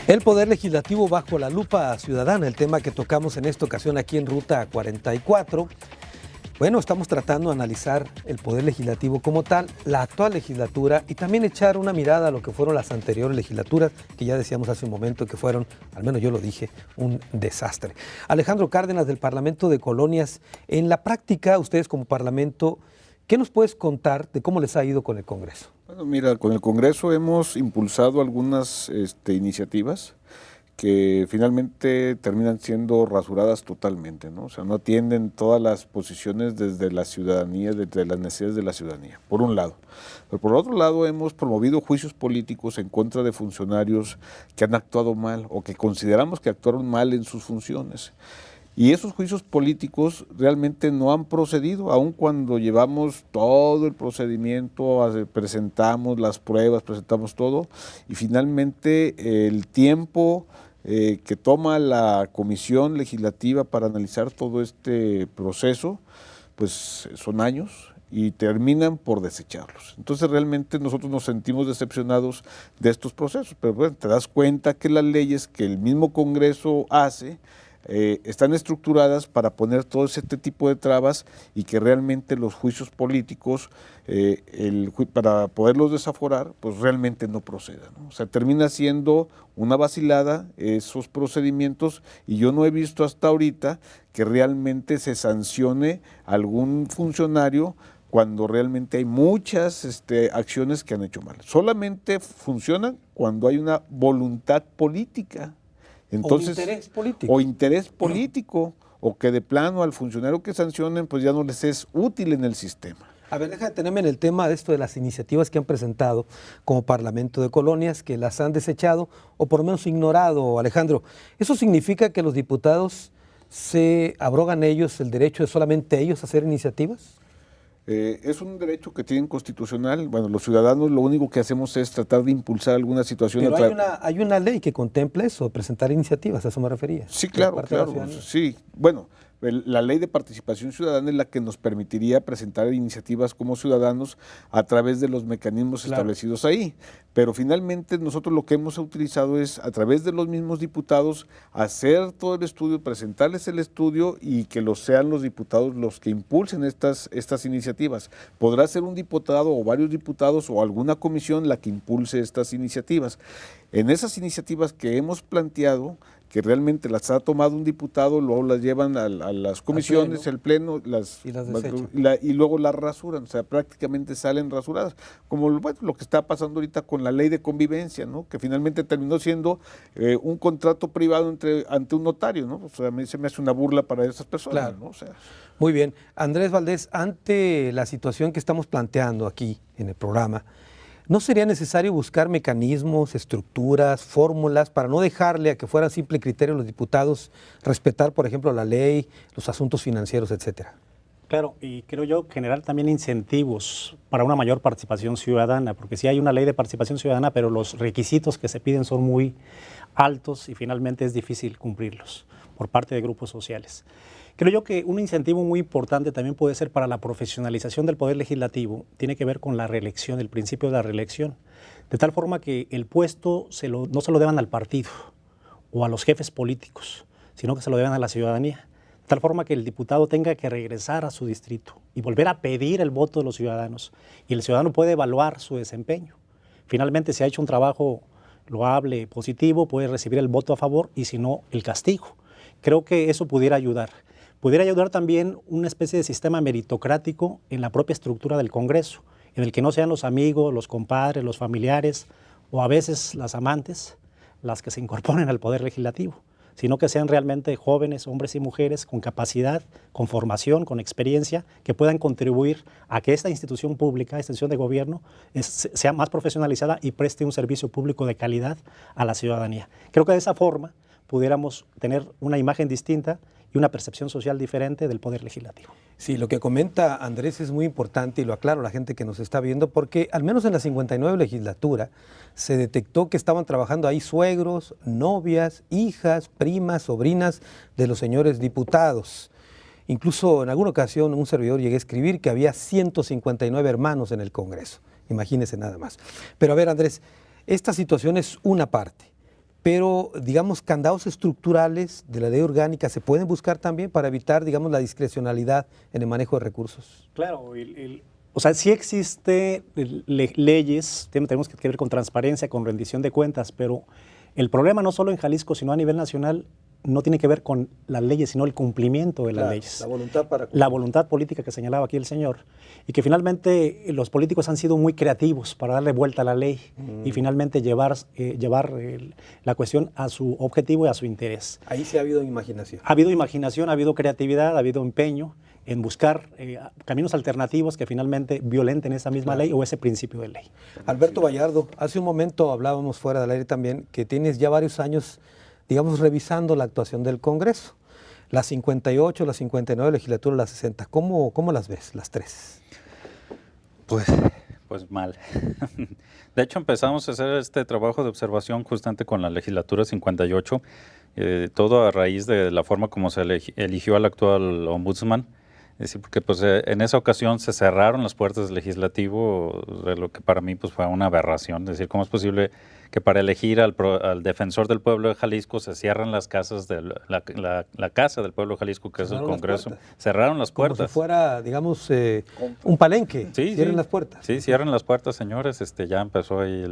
El Poder Legislativo bajo la lupa ciudadana, el tema que tocamos en esta ocasión aquí en Ruta 44. Bueno, estamos tratando de analizar el Poder Legislativo como tal, la actual legislatura y también echar una mirada a lo que fueron las anteriores legislaturas, que ya decíamos hace un momento que fueron, al menos yo lo dije, un desastre. Alejandro Cárdenas del Parlamento de Colonias, en la práctica, ustedes como Parlamento, ¿qué nos puedes contar de cómo les ha ido con el Congreso? Bueno, mira, con el Congreso hemos impulsado algunas iniciativas que finalmente terminan siendo rasuradas totalmente, ¿no? O sea, no atienden todas las posiciones desde la ciudadanía, desde las necesidades de la ciudadanía, por un lado. Pero por otro lado hemos promovido juicios políticos en contra de funcionarios que han actuado mal o que consideramos que actuaron mal en sus funciones. Y esos juicios políticos realmente no han procedido, aun cuando llevamos todo el procedimiento, presentamos las pruebas, presentamos todo, y finalmente el tiempo que toma la Comisión Legislativa para analizar todo este proceso, pues son años y terminan por desecharlos. Entonces realmente nosotros nos sentimos decepcionados de estos procesos, pero bueno, te das cuenta que las leyes que el mismo Congreso hace, están estructuradas para poner todo este tipo de trabas y que realmente los juicios políticos, para poderlos desaforar, pues realmente no procedan, ¿no? O sea, termina siendo una vacilada esos procedimientos y yo no he visto hasta ahorita que realmente se sancione algún funcionario cuando realmente hay muchas acciones que han hecho mal. Solamente funcionan cuando hay una voluntad política. Entonces, o interés político, o que de plano al funcionario que sancionen pues ya no les es útil en el sistema. A ver, deja de tenerme en el tema de esto de las iniciativas que han presentado como Parlamento de Colonias, que las han desechado o por lo menos ignorado, Alejandro. ¿Eso significa que los diputados se abrogan ellos el derecho de solamente ellos hacer iniciativas? Es un derecho que tienen constitucional. Bueno, los ciudadanos lo único que hacemos es tratar de impulsar alguna situación. Pero hay una ley que contempla eso, presentar iniciativas, a eso me refería. Sí, claro, sí. Bueno, la ley de participación ciudadana es la que nos permitiría presentar iniciativas como ciudadanos a través de los mecanismos establecidos ahí. Pero finalmente nosotros lo que hemos utilizado es a través de los mismos diputados hacer todo el estudio, presentarles el estudio y que sean los diputados los que impulsen estas iniciativas. Podrá ser un diputado o varios diputados o alguna comisión la que impulse estas iniciativas. En esas iniciativas que hemos planteado, que realmente las ha tomado un diputado, luego las llevan a las comisiones, el pleno, y luego las rasuran, o sea, prácticamente salen rasuradas, como lo que está pasando ahorita con la ley de convivencia, ¿no? Que finalmente terminó siendo un contrato privado ante un notario, ¿no? O sea, a mí se me hace una burla para esas personas, claro, ¿no? O sea, muy bien. Andrés Valdés, ante la situación que estamos planteando aquí en el programa, ¿no sería necesario buscar mecanismos, estructuras, fórmulas para no dejarle a que fuera simple criterio los diputados respetar, por ejemplo, la ley, los asuntos financieros, etcétera? Claro, y creo yo generar también incentivos para una mayor participación ciudadana, porque sí hay una ley de participación ciudadana, pero los requisitos que se piden son muy altos y finalmente es difícil cumplirlos por parte de grupos sociales. Creo yo que un incentivo muy importante también puede ser para la profesionalización del Poder Legislativo, tiene que ver con la reelección, el principio de la reelección, de tal forma que el puesto no se lo deban al partido o a los jefes políticos, sino que se lo deban a la ciudadanía, de tal forma que el diputado tenga que regresar a su distrito y volver a pedir el voto de los ciudadanos, y el ciudadano puede evaluar su desempeño. Finalmente, si ha hecho un trabajo loable, positivo, puede recibir el voto a favor y si no, el castigo. Creo que eso pudiera ayudar. Pudiera ayudar también una especie de sistema meritocrático en la propia estructura del Congreso, en el que no sean los amigos, los compadres, los familiares o a veces las amantes las que se incorporen al Poder Legislativo, sino que sean realmente jóvenes, hombres y mujeres con capacidad, con formación, con experiencia, que puedan contribuir a que esta institución pública, esta institución de gobierno, sea más profesionalizada y preste un servicio público de calidad a la ciudadanía. Creo que de esa forma pudiéramos tener una imagen distinta y una percepción social diferente del Poder Legislativo. Sí, lo que comenta Andrés es muy importante y lo aclaro a la gente que nos está viendo, porque al menos en la 59 legislatura se detectó que estaban trabajando ahí suegros, novias, hijas, primas, sobrinas de los señores diputados. Incluso en alguna ocasión un servidor llegué a escribir que había 159 hermanos en el Congreso. Imagínense nada más. Pero a ver, Andrés, esta situación es una parte. pero digamos candados estructurales de la ley orgánica se pueden buscar también para evitar, digamos, la discrecionalidad en el manejo de recursos. Claro, o sea, sí existe leyes, tenemos que ver con transparencia, con rendición de cuentas, pero el problema no solo en Jalisco, sino a nivel nacional, no tiene que ver con las leyes, sino el cumplimiento de las leyes. La voluntad para cumplir. La voluntad política que señalaba aquí el señor, y que finalmente los políticos han sido muy creativos para darle vuelta a la ley y finalmente llevar la cuestión a su objetivo y a su interés. Ahí sí ha habido imaginación. Ha habido imaginación, ha habido creatividad, ha habido empeño en buscar caminos alternativos que finalmente violenten esa misma ley o ese principio de ley. Alberto Vallardo, hace un momento hablábamos fuera del aire también que tienes ya varios años, digamos, revisando la actuación del Congreso. La 58, la 59 legislatura, la 60. ¿Cómo las ves, las tres? Pues mal. De hecho, empezamos a hacer este trabajo de observación justamente con la legislatura 58, todo a raíz de la forma como se eligió al actual ombudsman. Es decir, porque pues, en esa ocasión se cerraron las puertas del legislativo, de lo que para mí pues, fue una aberración. Es decir, ¿cómo es posible que para elegir al defensor del pueblo de Jalisco se cierran las casas de la casa del pueblo de Jalisco, que Cerraron es el Congreso? las puertas. Cerraron las puertas. Como si fuera, digamos, un palenque. Sí, Cierren sí. las puertas. Sí, cierren las puertas, señores. Ya empezó ahí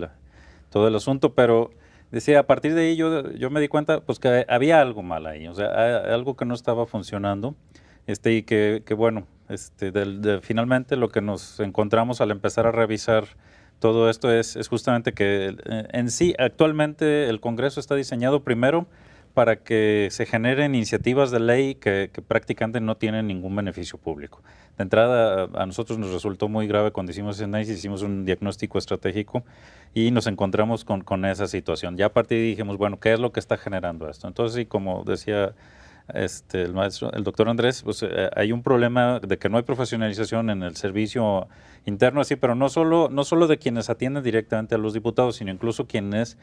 todo el asunto, pero decía, a partir de ahí yo me di cuenta pues que había algo mal ahí, o sea, algo que no estaba funcionando. Y que bueno, finalmente lo que nos encontramos al empezar a revisar todo esto es justamente que en sí actualmente el Congreso está diseñado primero para que se generen iniciativas de ley que prácticamente no tienen ningún beneficio público. De entrada, a nosotros nos resultó muy grave cuando hicimos ese análisis, hicimos un diagnóstico estratégico y nos encontramos con esa situación. Ya a partir de ahí dijimos, bueno, ¿qué es lo que está generando esto? Entonces, sí, como decía el doctor Andrés, pues hay un problema de que no hay profesionalización en el servicio interno, así, pero no solo de quienes atienden directamente a los diputados, sino incluso quienes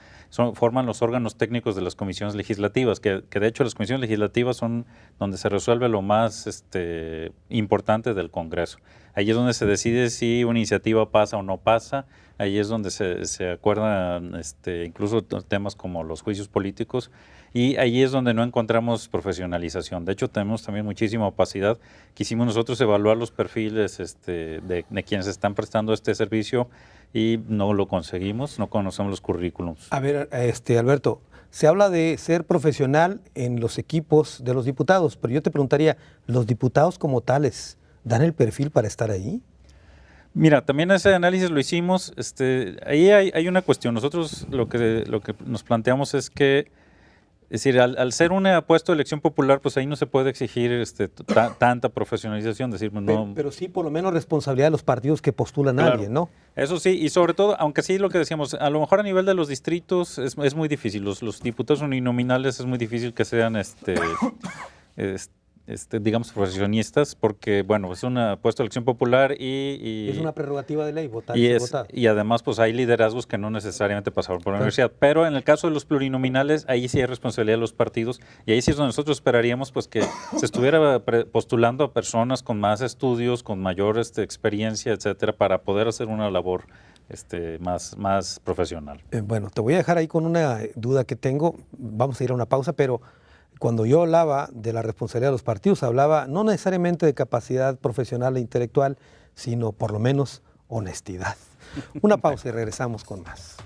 forman los órganos técnicos de las comisiones legislativas, que de hecho las comisiones legislativas son donde se resuelve lo más importante del Congreso. Ahí es donde se decide si una iniciativa pasa o no pasa. Ahí es donde se acuerdan incluso temas como los juicios políticos, y ahí es donde no encontramos profesionalización. De hecho, tenemos también muchísima opacidad. Quisimos nosotros evaluar los perfiles de quienes están prestando este servicio y no lo conseguimos, no conocemos los currículums. A ver, Alberto, se habla de ser profesional en los equipos de los diputados, pero yo te preguntaría, ¿los diputados como tales dan el perfil para estar ahí? Mira, también ese análisis lo hicimos. Ahí hay una cuestión. Nosotros lo que nos planteamos es que, es decir, al ser un puesto de elección popular, pues ahí no se puede exigir tanta profesionalización. Decir, no, pero sí, por lo menos responsabilidad de los partidos que postulan a alguien, ¿no? Eso sí, y sobre todo, aunque sí lo que decíamos, a lo mejor a nivel de los distritos es muy difícil. Los diputados uninominales es muy difícil que sean digamos, profesionistas, porque, bueno, es un puesto de elección popular y es una prerrogativa de ley, votar y, y votar. Y además, pues hay liderazgos que no necesariamente pasaron por la universidad, pero en el caso de los plurinominales, ahí sí hay responsabilidad de los partidos, y ahí sí es donde nosotros esperaríamos pues que se estuviera postulando a personas con más estudios, con mayor experiencia, etcétera, para poder hacer una labor más profesional. Bueno, te voy a dejar ahí con una duda que tengo. Vamos a ir a una pausa, pero cuando yo hablaba de la responsabilidad de los partidos, hablaba no necesariamente de capacidad profesional e intelectual, sino por lo menos honestidad. Una pausa y regresamos con más.